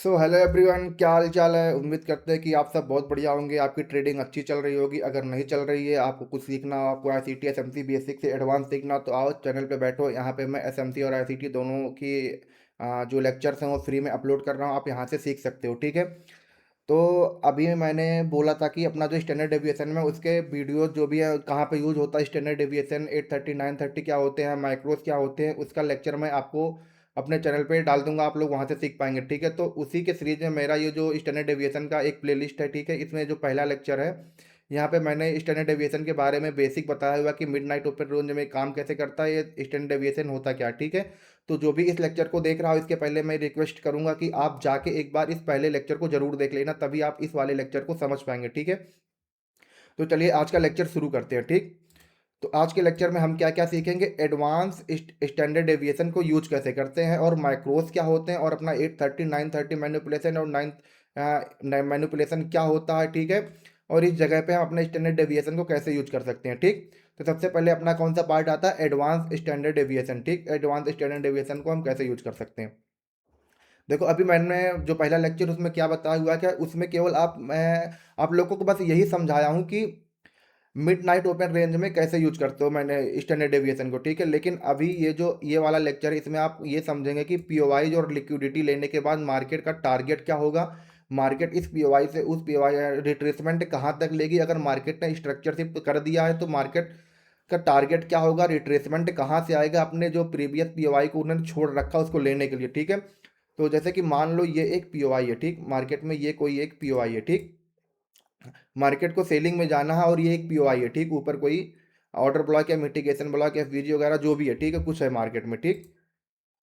Hello everyone, क्या हाल चाल है। उम्मीद करते हैं कि आप सब बहुत बढ़िया होंगे। आपकी ट्रेडिंग अच्छी चल रही होगी। अगर नहीं चल रही है, आपको कुछ सीखना हो, आपको I C T S M C basic से एडवांस सीखना, तो आओ चैनल पे बैठो। यहाँ पे मैं एस एम सी और आई सी टी दोनों की जो लेक्चर्स हैं वो फ्री में अपलोड कर रहा हूँ। आप यहाँ से सीख सकते हो, ठीक है। तो अभी मैंने बोला था कि अपना जो स्टैंडर्ड डेविएशन में उसके वीडियो जो भी है, कहाँ पे यूज होता है स्टैंडर्ड डेविएशन, 830 930 क्या होते हैं, माइक्रोस क्या होते हैं, उसका लेक्चर मैं आपको अपने चैनल पे डाल दूंगा। आप लोग वहाँ से सीख पाएंगे, ठीक है। तो उसी के सीरीज में मेरा ये जो स्टैंडर्ड डेविएशन का एक प्लेलिस्ट है, ठीक है। इसमें जो पहला लेक्चर है, यहाँ पे मैंने स्टैंडर्ड डेविएशन के बारे में बेसिक बताया हुआ कि मिड नाइट ओपन रेंज में काम कैसे करता है, ये स्टैंडर्ड डेविएशन होता क्या, ठीक है। तो जो भी इस लेक्चर को देख रहा हो, इसके पहले मैं रिक्वेस्ट करूंगा कि आप जाके एक बार इस पहले लेक्चर को जरूर देख लेना, तभी आप इस वाले लेक्चर को समझ पाएंगे, ठीक है। तो चलिए आज का लेक्चर शुरू करते हैं, ठीक। तो आज के लेक्चर में हम क्या क्या सीखेंगे, एडवांस स्टैंडर्ड डेविएशन को यूज कैसे करते हैं, और माइक्रोस क्या होते हैं, और अपना 830 930 मैनिपुलेशन और 9 मैनिपुलेशन क्या होता है, ठीक है। और इस जगह पे हम अपने स्टैंडर्ड डेविएशन को कैसे यूज कर सकते हैं, ठीक। तो सबसे पहले अपना कौन सा पार्ट आता है, एडवांस स्टैंडर्ड डेविएशन, ठीक। एडवांस स्टैंडर्ड डेविएशन को हम कैसे यूज कर सकते हैं। देखो, अभी मैंने जो पहला लेक्चर उसमें क्या बताया हुआ है, क्या उसमें केवल मैं आप लोगों को बस यही समझाया हूँ कि मिड नाइट ओपन रेंज में कैसे यूज करते हो मैंने स्टैंडर्ड डेविएशन को, ठीक है। लेकिन अभी ये वाला लेक्चर है, इसमें आप ये समझेंगे कि पीओवाई और लिक्विडिटी लेने के बाद मार्केट का टारगेट क्या होगा। मार्केट इस पीओवाई से उस पीओवाई रिट्रेसमेंट कहाँ तक लेगी, अगर मार्केट ने स्ट्रक्चर शिफ्ट कर दिया है तो मार्केट का टारगेट क्या होगा, रिट्रेसमेंट कहाँ से आएगा अपने जो प्रीवियस पीओवाई को उन्होंने छोड़ रखा उसको लेने के लिए, ठीक है। तो जैसे कि मान लो ये एक पीओवाई है, ठीक। मार्केट में ये कोई एक पीओवाई है, ठीक। मार्केट को सेलिंग में जाना है और ये एक पीओआई है, ठीक। ऊपर कोई ऑर्डर ब्लॉक या मिटिगेशन ब्लॉक या एफवीजी वगैरह जो भी है, ठीक है, कुछ है मार्केट में, ठीक।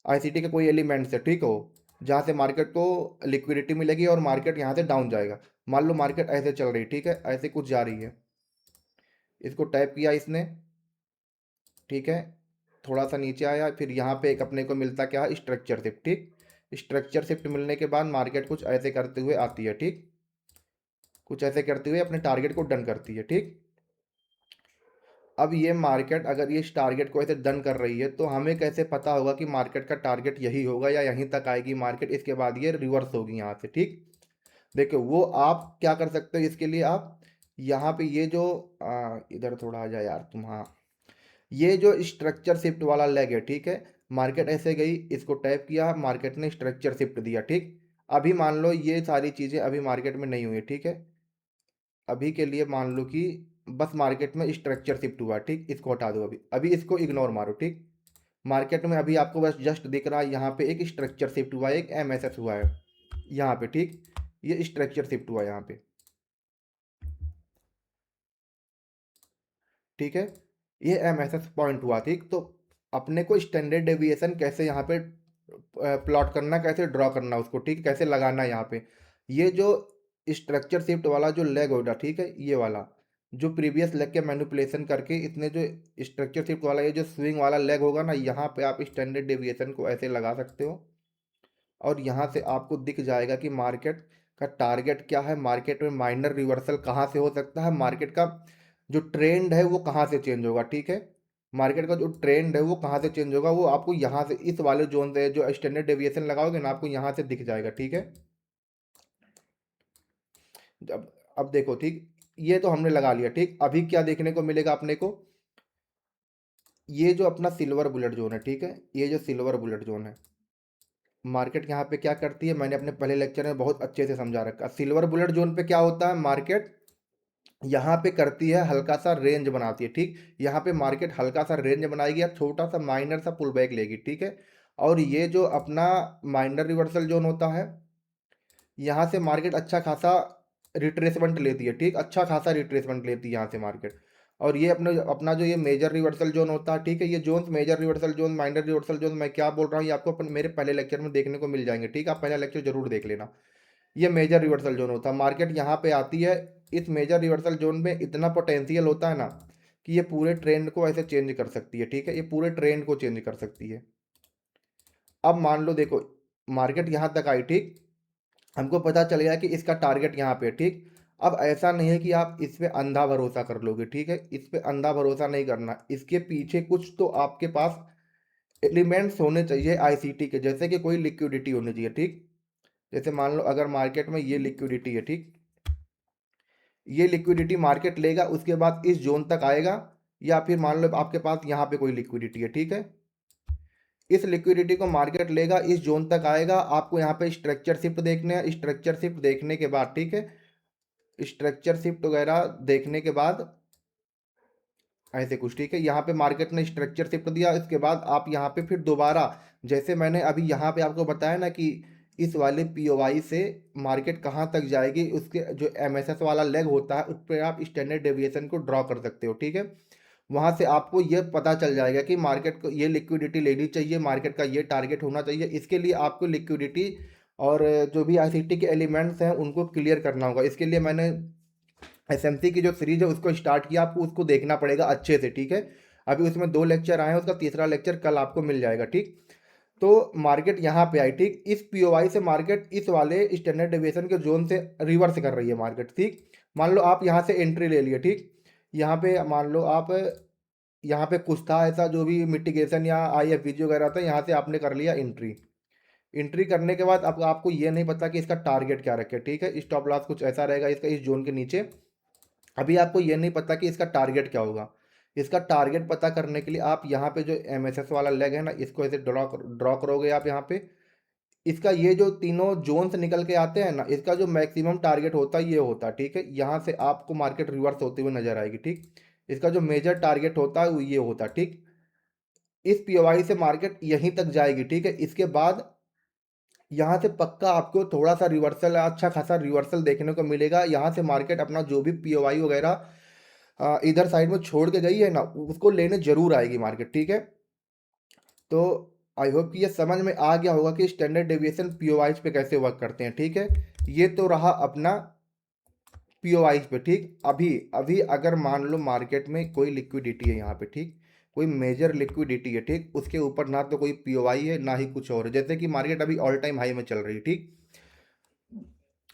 आईसीटी के कोई एलिमेंट्स है, ठीक हो, जहाँ से मार्केट को लिक्विडिटी मिलेगी और मार्केट यहाँ से डाउन जाएगा। मान लो मार्केट ऐसे चल रही, ठीक है, ऐसे कुछ जा रही है। इसको टैप किया इसने, ठीक है। थोड़ा सा नीचे आया, फिर यहाँ पे एक अपने को मिलता क्या है, स्ट्रक्चर शिफ्ट, ठीक। स्ट्रक्चर शिफ्ट मिलने के बाद मार्केट कुछ ऐसे करते हुए आती है, ठीक। कुछ ऐसे करते हुए अपने टारगेट को डन करती है, ठीक। अब ये मार्केट अगर ये इस टारगेट को ऐसे डन कर रही है, तो हमें कैसे पता होगा कि मार्केट का टारगेट यही होगा या यहीं तक आएगी मार्केट, इसके बाद ये रिवर्स होगी यहाँ से, ठीक। देखो, वो आप क्या कर सकते हो इसके लिए, आप यहाँ पे ये जो इधर थोड़ा आ जाए यार तुम, हाँ। ये जो स्ट्रक्चर शिफ्ट वाला लेग है, ठीक है। मार्केट ऐसे गई, इसको टैप किया, मार्केट ने स्ट्रक्चर शिफ्ट दिया, ठीक। अभी मान लो ये सारी चीज़ें अभी मार्केट में नहीं हुई, ठीक है। अभी के लिए मान लो कि बस मार्केट में स्ट्रक्चर शिफ्ट हुआ, ठीक। इसको हटा दो, अभी अभी इसको इग्नोर मारो, ठीक। मार्केट में अभी आपको बस जस्ट दिख रहा है यहाँ पे एक स्ट्रक्चर शिफ्ट हुआ है, एक एमएसएस हुआ है यहाँ पे, ठीक। ये स्ट्रक्चर शिफ्ट हुआ यहाँ पे, ठीक है। ये एमएसएस पॉइंट हुआ, ठीक। तो अपने को स्टैंडर्ड डेविएशन कैसे यहाँ पे प्लॉट करना, कैसे ड्रॉ करना उसको, ठीक, कैसे लगाना है यहाँ पे। ये जो स्ट्रक्चर शिफ्ट वाला जो लेग होगा, ठीक है, ये वाला जो प्रीवियस लेग के मैनिपुलेशन करके इसने जो स्ट्रक्चर शिफ्ट वाला ये जो स्विंग वाला लेग होगा ना, यहाँ पे आप स्टैंडर्ड डेविएशन को ऐसे लगा सकते हो। और यहाँ से आपको दिख जाएगा कि मार्केट का टारगेट क्या है, मार्केट में माइनर रिवर्सल कहाँ से हो सकता है, मार्केट का जो ट्रेंड है वो कहाँ से चेंज होगा, ठीक है। मार्केट का जो ट्रेंड है वो कहाँ से चेंज होगा, वो आपको यहाँ से इस वाले जोन से जो स्टैंडर्ड डेविएशन लगाओगे ना, आपको यहाँ से दिख जाएगा, ठीक है। अब देखो, ठीक। ये तो हमने लगा लिया, ठीक। अभी क्या देखने को मिलेगा अपने को, ये जो अपना सिल्वर बुलेट जोन है, ठीक है। ये जो सिल्वर बुलेट जोन है, मार्केट यहाँ पे क्या करती है, मैंने अपने पहले लेक्चर में बहुत अच्छे से समझा रखा। सिल्वर बुलेट जोन पे क्या होता है, मार्केट यहाँ पे करती है हल्का सा रेंज बनाती है, ठीक। यहाँ पे मार्केट हल्का सा रेंज बनाएगी या छोटा सा माइनर सा पुल बैक लेगी, ठीक है। और ये जो अपना माइनर रिवर्सल जोन होता है, यहाँ से मार्केट अच्छा खासा रिट्रेसमेंट लेती है, ठीक। अच्छा खासा रिट्रेसमेंट लेती है यहाँ से मार्केट। और ये अपने अपना जो ये मेजर रिवर्सल जोन होता है, ठीक है। ये zone major reversal zone, minor reversal zone, मैं क्या बोल रहा हूँ ये आपको मेरे पहले लेक्चर में देखने को मिल जाएंगे, ठीक। आप पहला लेक्चर जरूर देख लेना। ये मेजर रिवर्सल जोन होता है, मार्केट यहाँ पे आती है। इस मेजर रिवर्सल जोन में इतना पोटेंशियल होता है ना कि ये पूरे ट्रेंड को ऐसे चेंज कर सकती है, ठीक है। ये पूरे ट्रेंड को चेंज कर सकती है। अब मान लो, देखो, मार्केट यहाँ तक आई, ठीक। हमको पता चल गया कि इसका टारगेट यहाँ पे है, ठीक। अब ऐसा नहीं है कि आप इस पे अंधा भरोसा कर लोगे, ठीक है। इस पे अंधा भरोसा नहीं करना, इसके पीछे कुछ तो आपके पास एलिमेंट्स होने चाहिए आईसीटी के, जैसे कि कोई लिक्विडिटी होनी चाहिए, ठीक। जैसे मान लो अगर मार्केट में ये लिक्विडिटी है, ठीक, ये लिक्विडिटी मार्केट लेगा, उसके बाद इस जोन तक आएगा, या फिर मान लो आपके पास यहाँ पे कोई लिक्विडिटी है, ठीक है, इस लिक्विडिटी को मार्केट लेगा, इस जोन तक आएगा, आपको यहाँ पे स्ट्रक्चर शिफ्ट देखने हैं, स्ट्रक्चर शिफ्ट देखने के बाद, ठीक है, स्ट्रक्चर शिफ्ट वगैरह देखने के बाद ऐसे कुछ, ठीक है, यहाँ पे मार्केट ने स्ट्रक्चर शिफ्ट दिया, इसके बाद आप यहाँ पे फिर दोबारा, जैसे मैंने अभी यहाँ पे आपको बताया ना कि इस वाले पीओवाई से मार्केट कहाँ तक जाएगी, उसके जो एमएसएस वाला लेग होता है उस पर आप स्टैंडर्ड डेविएशन को ड्रॉ कर सकते हो, ठीक है, वहाँ से आपको ये पता चल जाएगा कि मार्केट को ये लिक्विडिटी लेनी चाहिए, मार्केट का ये टारगेट होना चाहिए। इसके लिए आपको लिक्विडिटी और जो भी आईसीटी के एलिमेंट्स हैं उनको क्लियर करना होगा। इसके लिए मैंने एसएमसी की जो सीरीज है उसको स्टार्ट किया, आपको उसको देखना पड़ेगा अच्छे से, ठीक है, अभी उसमें 2 लेक्चर आए हैं, उसका तीसरा लेक्चर कल आपको मिल जाएगा, ठीक। तो मार्केट यहाँ पे आई, ठीक, इस पीओवाई से मार्केट इस वाले स्टैंडर्ड डेविएशन के जोन से रिवर्स कर रही है मार्केट, ठीक। मान लो आप यहाँ से एंट्री ले लिए, ठीक, यहाँ पे मान लो आप यहाँ पे कुछ था ऐसा जो भी मिटिगेशन या आईएफवीजी वगैरह था, यहाँ से आपने कर लिया एंट्री। एंट्री करने के बाद अब आपको ये नहीं पता कि इसका टारगेट क्या रखे, ठीक है, स्टॉप लॉस कुछ ऐसा रहेगा इसका इस जोन के नीचे। अभी आपको ये नहीं पता कि इसका टारगेट क्या होगा। इसका टारगेट पता करने के लिए आप यहाँ पे जो एमएसएस वाला लेग है ना, इसको ऐसे ड्रॉ करोगे आप यहाँ पे। इसका ये जो तीनों जोन्स निकल के आते हैं ना, इसका जो मैक्सिमम टारगेट होता है ये होता है, ठीक है, यहाँ से आपको मार्केट रिवर्स होते हुए नजर आएगी, ठीक। इसका जो मेजर टारगेट होता है वो ये होता है, ठीक। इस पीओवाई से मार्केट यहीं तक जाएगी, ठीक है, इसके बाद यहाँ से पक्का आपको थोड़ा सा रिवर्सल, अच्छा खासा रिवर्सल देखने को मिलेगा। यहाँ से मार्केट अपना जो भी पीओवाई वगैरह इधर साइड में छोड़ के गई है ना, उसको लेने जरूर आएगी मार्केट, ठीक है। तो आई होप कि ये समझ में आ गया होगा कि स्टैंडर्ड डेविएशन पीओवाईज पे कैसे वर्क करते हैं, ठीक है। ये तो रहा अपना पीओवाईज पे, ठीक। अभी अभी अगर मान लो मार्केट में कोई लिक्विडिटी है यहाँ पे, ठीक, कोई मेजर लिक्विडिटी है, ठीक, उसके ऊपर ना तो कोई पीओवाई है ना ही कुछ और है, जैसे कि मार्केट अभी ऑल टाइम हाई में चल रही है, ठीक,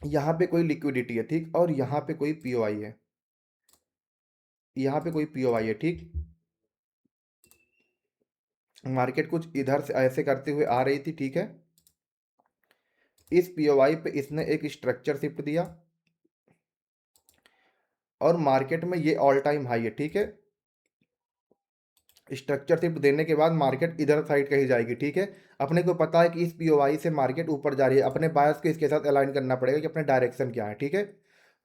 यहाँ पे कोई लिक्विडिटी है, ठीक, और यहाँ पे कोई पीओवाई है, यहाँ पे कोई पीओवाई है, ठीक। मार्केट कुछ इधर से ऐसे करते हुए आ रही थी, ठीक है, इस पीओवाई पे इसने एक स्ट्रक्चर शिफ्ट दिया और मार्केट में ये ऑल टाइम हाई है, ठीक है। स्ट्रक्चर शिफ्ट देने के बाद मार्केट इधर साइड कहीं जाएगी, ठीक है। अपने को पता है कि इस पीओवाई से मार्केट ऊपर जा रही है, अपने बायस को इसके साथ अलाइन करना पड़ेगा कि अपने डायरेक्शन क्या है, ठीक है।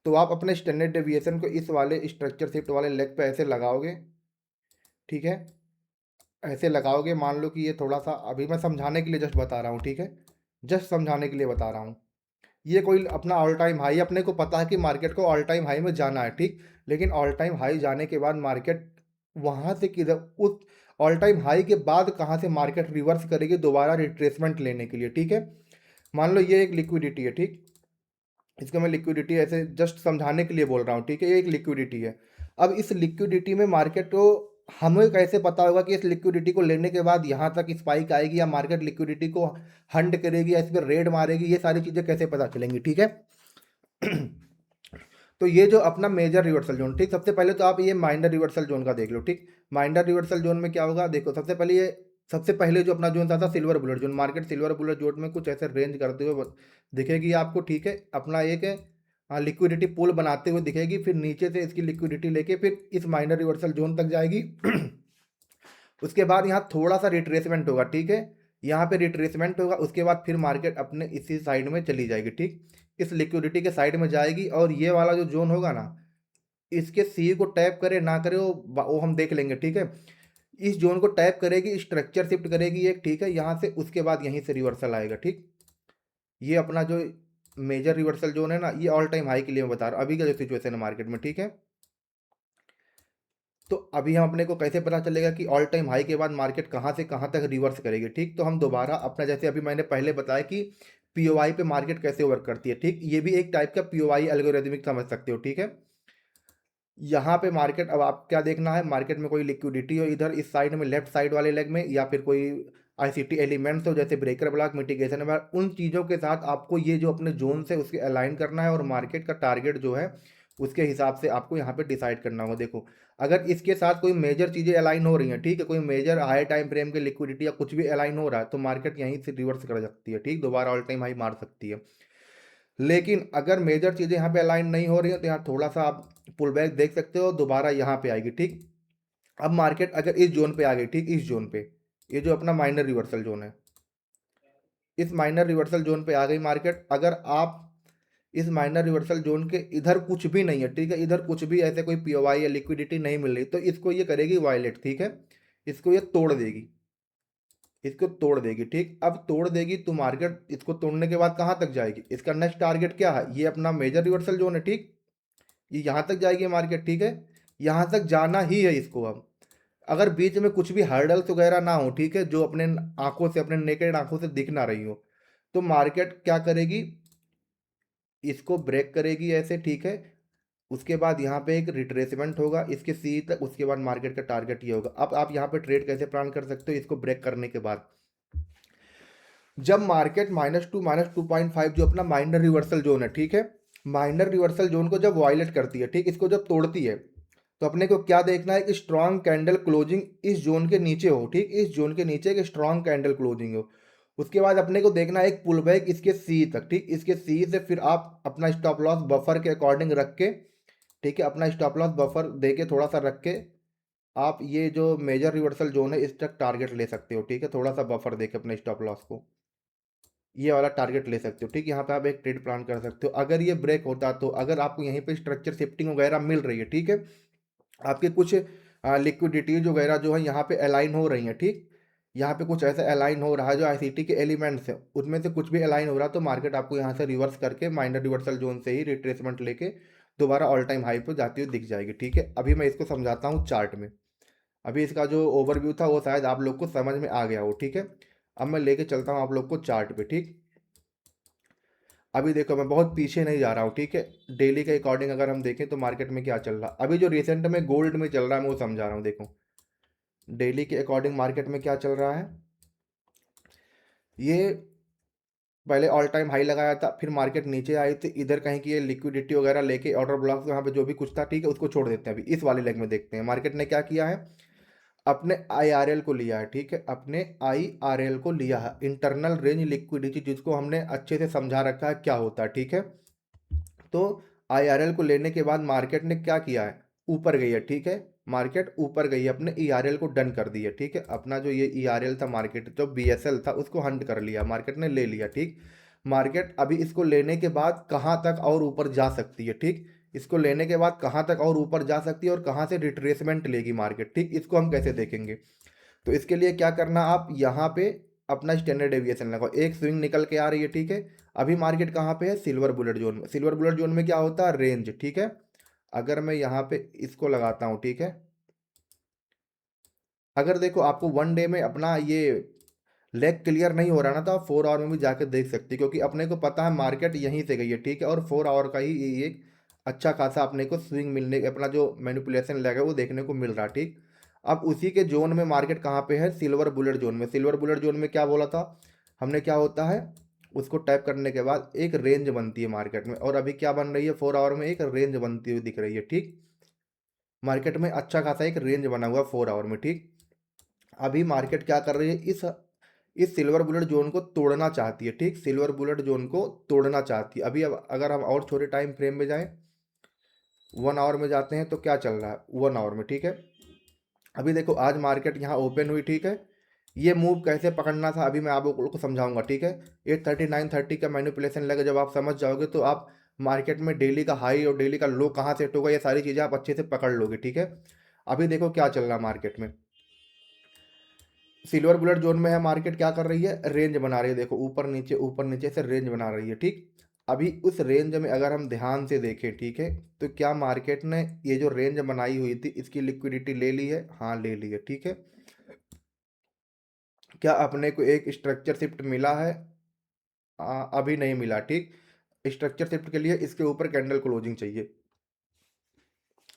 तो आप अपने स्टैंडर्ड डेविएशन को इस वाले स्ट्रक्चर शिफ्ट वाले लेग पे ऐसे लगाओगे, ठीक है, ऐसे लगाओगे। मान लो कि ये थोड़ा सा अभी मैं समझाने के लिए जस्ट बता रहा हूँ, ठीक है, जस्ट समझाने के लिए बता रहा हूँ। ये कोई अपना ऑल टाइम हाई, अपने को पता है कि मार्केट को ऑल टाइम हाई में जाना है, ठीक, लेकिन ऑल टाइम हाई जाने के बाद मार्केट वहां से किधर, उस ऑल टाइम हाई के बाद कहाँ से मार्केट रिवर्स करेगी दोबारा रिट्रेसमेंट लेने के लिए, ठीक है। मान लो ये एक लिक्विडिटी है, ठीक, इसको मैं लिक्विडिटी ऐसे जस्ट समझाने के लिए बोल रहा हूँ, ठीक है, ये एक लिक्विडिटी है। अब इस लिक्विडिटी में मार्केट को, हमें कैसे पता होगा कि इस लिक्विडिटी को लेने के बाद यहाँ तक स्पाइक आएगी या मार्केट लिक्विडिटी को हंड करेगी या इस पर रेड मारेगी, ये सारी चीज़ें कैसे पता चलेंगी, ठीक है। तो ये जो अपना मेजर रिवर्सल जोन, ठीक, सबसे पहले तो आप ये माइनर रिवर्सल जोन का देख लो, ठीक। माइनर रिवर्सल जोन में क्या होगा, देखो सबसे पहले ये, सबसे पहले जो अपना जोन था silver bullet zone, market silver bullet zone में कुछ ऐसे रेंज करते हुए दिखेगी आपको, ठीक है, अपना एक लिक्विडिटी पूल बनाते हुए दिखेगी, फिर नीचे से इसकी लिक्विडिटी लेके फिर इस माइनर रिवर्सल जोन तक जाएगी। उसके बाद यहाँ थोड़ा सा रिट्रेसमेंट होगा, ठीक है, यहाँ पे रिट्रेसमेंट होगा, उसके बाद फिर मार्केट अपने इसी साइड में चली जाएगी, ठीक, इस लिक्विडिटी के साइड में जाएगी। और ये वाला जो जोन होगा ना, इसके सी को टैप करे ना करे वो हम देख लेंगे, ठीक है। इस जोन को टैप करेगी, स्ट्रक्चर शिफ्ट करेगी एक, ठीक है, यहाँ से उसके बाद यहीं से रिवर्सल आएगा, ठीक। ये अपना जो मेजर रिवर्सल जोन है ना, ये ऑल टाइम हाई के लिए मैं बता रहा हूँ अभी का जो सिचुएशन है मार्केट में, ठीक है। तो अभी हम अपने को कैसे पता चलेगा कि ऑल टाइम हाई के बाद मार्केट कहाँ से कहाँ तक रिवर्स करेगी, ठीक। तो हम दोबारा अपना, जैसे अभी मैंने पहले बताया कि पीओवाई पे मार्केट कैसे वर्क करती है, ठीक, ये भी एक टाइप का पीओवाई एल्गोरिथमिक समझ सकते हो, ठीक है। यहाँ पे मार्केट, अब आप क्या देखना है, मार्केट में कोई लिक्विडिटी हो इधर इस साइड में लेफ्ट साइड वाले लेग में, या फिर कोई आईसीटी एलिमेंट्स हो जैसे ब्रेकर ब्लॉक, मिटिगेशन ब्लॉक, उन चीज़ों के साथ आपको ये जो अपने जोन से उसके अलाइन करना है और मार्केट का टारगेट जो है उसके हिसाब से आपको यहाँ पे डिसाइड करना होगा। देखो अगर इसके साथ कोई मेजर चीज़ें अलाइन हो रही हैं, ठीक है, कोई मेजर हाई टाइम फ्रेम के लिक्विडिटी या कुछ भी अलाइन हो रहा है, तो मार्केट यहीं से रिवर्स कर सकती है, ठीक, दोबारा ऑल टाइम हाई मार सकती है। लेकिन अगर मेजर चीज़ें यहाँ पे अलाइन नहीं हो रही हैं तो यहाँ थोड़ा सा आप पुल बैक देख सकते हो, दोबारा यहाँ पे आएगी, ठीक। अब मार्केट अगर इस जोन पे आ गई, ठीक, इस जोन पे, ये जो अपना माइनर रिवर्सल जोन है, इस माइनर रिवर्सल जोन पे आ गई मार्केट। अगर आप इस माइनर रिवर्सल जोन के इधर कुछ भी नहीं है, ठीक है, इधर कुछ भी ऐसे कोई पीओवाई या लिक्विडिटी नहीं मिल रही, तो इसको ये करेगी वायलेट, ठीक है, इसको ये तोड़ देगी, इसको तोड़ देगी, ठीक। अब तोड़ देगी तो मार्केट इसको तोड़ने के बाद कहाँ तक जाएगी, इसका नेक्स्ट टारगेट क्या है, ये अपना मेजर रिवर्सल जोन है, ठीक, ये यहाँ तक जाएगी मार्केट, ठीक है, यहाँ तक जाना ही है इसको। अब अगर बीच में कुछ भी हर्डल्स वगैरह ना हो, ठीक है, जो अपने आंखों से, अपने नेकेड आंखों से दिख ना रही हो, तो मार्केट क्या करेगी, इसको ब्रेक करेगी ऐसे, ठीक है। उसके बाद यहाँ पे एक रिट्रेसमेंट होगा इसके सी तक, उसके बाद मार्केट का टारगेट ये होगा। अब आप यहाँ पे ट्रेड कैसे प्लान कर सकते हो इसको ब्रेक करने के बाद, जब मार्केट -2 -2.5 जो अपना माइनर रिवर्सल जोन है, ठीक है, माइनर रिवर्सल जोन को जब वायलेट करती है, ठीक, इसको जब तोड़ती है, तो अपने को क्या देखना है कि स्ट्रांग कैंडल क्लोजिंग इस जोन के नीचे हो, ठीक, इस जोन के नीचे एक स्ट्रांग कैंडल क्लोजिंग हो। उसके बाद अपने को देखना है एक पुल बैक इसके सी तक, ठीक, इसके सी से फिर आप अपना स्टॉप लॉस बफर के अकॉर्डिंग रख के, ठीक है, अपना स्टॉप लॉस बफर दे के थोड़ा सा रख के आप ये जो मेजर रिवर्सल जोन है इस तक टारगेट ले सकते हो, ठीक है, थोड़ा सा बफर दे के अपने स्टॉप लॉस को ये वाला टारगेट ले सकते हो, ठीक, यहाँ पे आप एक ट्रेड प्लान कर सकते हो। अगर ये ब्रेक होता तो अगर आपको यहीं पे स्ट्रक्चर शिफ्टिंग वगैरह मिल रही है, ठीक है, आपके कुछ लिक्विडिटीज वगैरह जो है यहाँ पे अलाइन हो रही हैं, ठीक, यहाँ पे कुछ ऐसा अलाइन हो रहा है जो आईसीटी के एलिमेंट्स हैं उनमें से कुछ भी अलाइन हो रहा है, तो मार्केट आपको यहाँ से रिवर्स करके माइनर रिवर्सल जोन से ही रिट्रेसमेंट लेके दोबारा ऑल टाइम हाई पे जाती हुई दिख जाएगी, ठीक है। अभी मैं इसको समझाता हूँ चार्ट में। अभी इसका जो ओवरव्यू था वो शायद आप लोग को समझ में आ गया हो, ठीक है। अब मैं लेके चलता हूँ आप लोग को चार्ट पे, ठीक। अभी देखो मैं बहुत पीछे नहीं जा रहा हूँ, ठीक है। डेली के अकॉर्डिंग अगर हम देखें तो मार्केट में क्या चल रहा है, अभी जो रिसेंट में गोल्ड में चल रहा है मैं वो समझा रहा हूँ। देखो डेली के अकॉर्डिंग मार्केट में क्या चल रहा है, ये पहले ऑल टाइम हाई लगाया था, फिर मार्केट नीचे आई थी, इधर कहीं की ये लिक्विडिटी वगैरह लेके ऑर्डर ब्लॉक यहाँ पे जो भी कुछ था, ठीक है, उसको छोड़ देते हैं। अभी इस वाले लेग में देखते हैं मार्केट ने क्या किया है, अपने आईआरएल को लिया है, ठीक है, अपने आईआरएल को लिया है, इंटरनल रेंज लिक्विडिटी, जिसको हमने अच्छे से समझा रखा है क्या होता है, ठीक है। तो आईआरएल को लेने के बाद मार्केट ने क्या किया है, ऊपर गई है, ठीक है, मार्केट ऊपर गई है, अपने ईआरएल को डन कर दिया, ठीक है, अपना जो ये ईआरएल था, मार्केट जो बीएसएल था उसको हंट कर लिया, मार्केट ने ले लिया, ठीक। मार्केट अभी इसको लेने के बाद कहाँ तक और ऊपर जा सकती है, ठीक, इसको लेने के बाद कहाँ तक और ऊपर जा सकती है और कहाँ से रिट्रेसमेंट लेगी मार्केट, ठीक, इसको हम कैसे देखेंगे। तो इसके लिए क्या करना, आप यहाँ पे अपना स्टैंडर्ड डेविएशन लगाओ, एक स्विंग निकल के आ रही है, ठीक है। अभी मार्केट कहाँ पे है, सिल्वर बुलेट जोन में। सिल्वर बुलेट जोन में क्या होता है, रेंज, ठीक है। अगर मैं यहाँ पे इसको लगाता हूँ, ठीक है, अगर देखो आपको वन डे में अपना ये लेग क्लियर नहीं हो रहा ना, तो आप 4 आवर में भी जाकर देख सकते हैं, क्योंकि अपने को पता है मार्केट यहीं से गई है, ठीक है, और 4 आवर का ही ये एक अच्छा खासा अपने को स्विंग मिलने, अपना जो मैनिपुलेशन लेग है वो देखने को मिल रहा है, ठीक। अब उसी के जोन में मार्केट कहाँ पे है, सिल्वर बुलेट जोन में। सिल्वर बुलेट जोन में क्या बोला था हमने, क्या होता है, उसको टैप करने के बाद एक रेंज बनती है मार्केट में, और अभी क्या बन रही है, 4 आवर में एक रेंज बनती हुई दिख रही है, ठीक। मार्केट में अच्छा खासा एक रेंज बना हुआ 4 आवर में, ठीक। अभी मार्केट क्या कर रही है, इस सिल्वर बुलेट जोन को तोड़ना चाहती है, ठीक, सिल्वर बुलेट जोन को तोड़ना चाहती है। अभी अब अगर हम और छोटे टाइम फ्रेम में जाएं, 1 आवर में जाते हैं तो क्या चल रहा है 1 आवर में, ठीक है। अभी देखो आज मार्केट यहाँ ओपन हुई, ठीक है, ये मूव कैसे पकड़ना था अभी मैं आप लोगों को समझाऊंगा, ठीक है। 839.30 का मैनिपुलेशन लगे जब आप समझ जाओगे तो आप मार्केट में डेली का हाई और डेली का लो कहाँ सेट होगा, ये सारी चीज़ें आप अच्छे से पकड़ लोगे, ठीक है। अभी देखो क्या चल रहा है मार्केट में, सिल्वर बुलेट जोन में है, मार्केट क्या कर रही है, रेंज बना रही है, देखो ऊपर नीचे से रेंज बना रही है, ठीक। अभी उस रेंज में अगर हम ध्यान से देखें, ठीक है, तो क्या मार्केट ने ये जो रेंज बनाई हुई थी इसकी लिक्विडिटी ले ली है, हाँ ले ली है, ठीक है। क्या अपने को एक स्ट्रक्चर शिफ्ट मिला है, अभी नहीं मिला, ठीक। स्ट्रक्चर शिफ्ट के लिए इसके ऊपर कैंडल क्लोजिंग चाहिए।